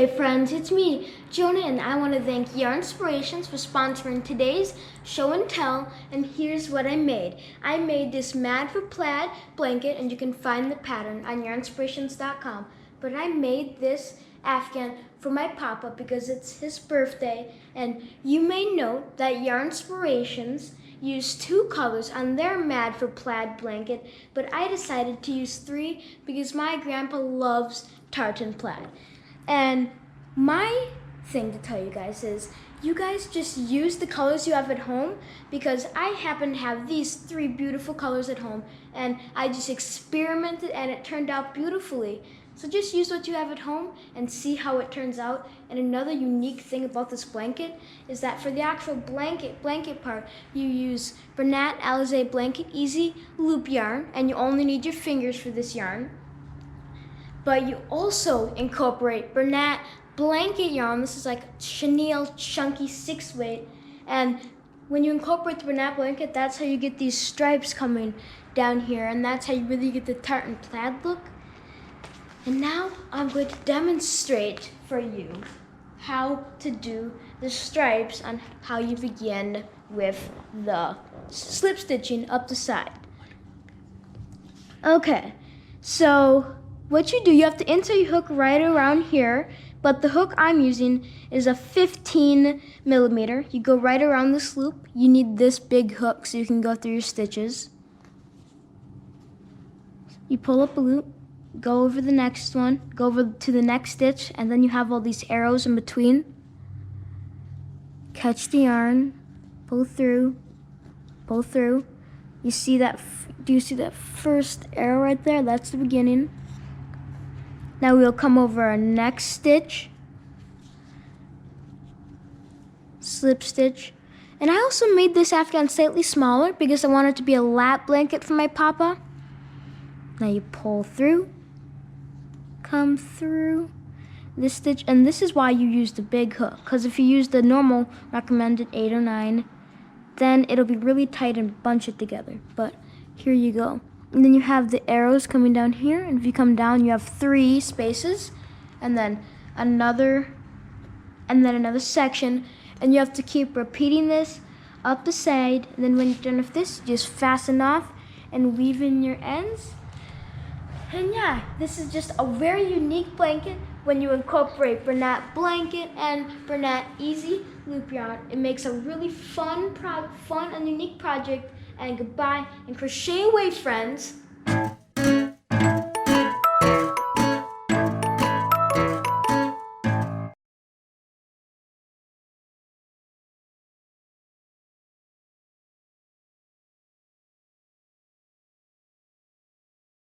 day, friends. It's me, Jonah, and I want to thank Yarn Inspirations for sponsoring today's show and tell. And here's what I made. I made this Mad for Plaid blanket, and you can find the pattern on yarnspirations.com. But I made this Afghan for my papa because it's his birthday. And you may note that Yarn Inspirations used 2 colors on their Mad for Plaid blanket, but I decided to use 3 because my grandpa loves tartan plaid. And my thing to tell you guys is, you guys just use the colors you have at home, because I happen to have these 3 beautiful colors at home, and I just experimented and it turned out beautifully. So just use what you have at home and see how it turns out. And another unique thing about this blanket is that for the actual blanket part, you use Bernat Alizé Blanket Easy loop yarn, and you only need your fingers for this yarn. But you also incorporate Bernat blanket yarn. This is like chenille chunky 6-weight, and when you incorporate the Bernat blanket, that's how you get these stripes coming down here, and that's how you really get the tartan plaid look. And now I'm going to demonstrate for you how to do the stripes and how you begin with the slip stitching up the side. Okay, so what you do, you have to insert your hook right around here, but the hook I'm using is a 15 millimeter. You go right around this loop. You need this big hook so you can go through your stitches. You pull up a loop, go over the next one, go over to the next stitch, and then you have all these arrows in between. Catch the yarn, pull through, pull through. You see that? Do you see that first arrow right there? That's the beginning. Now we'll come over our next stitch, slip stitch. And I also made this Afghan slightly smaller because I want it to be a lap blanket for my papa. Now you pull through, come through this stitch, and this is why you use the big hook, because if you use the normal recommended 8 or 9, then it'll be really tight and bunch it together. But here you go. And then you have the arrows coming down here, and if you come down, you have 3 spaces, and then another section, and you have to keep repeating this up the side. And then when you're done with this, you just fasten off and weave in your ends. And yeah, this is just a very unique blanket when you incorporate Bernat blanket and Bernat Easy loop yarn. It makes a really fun and unique project. And goodbye and crochet away, friends.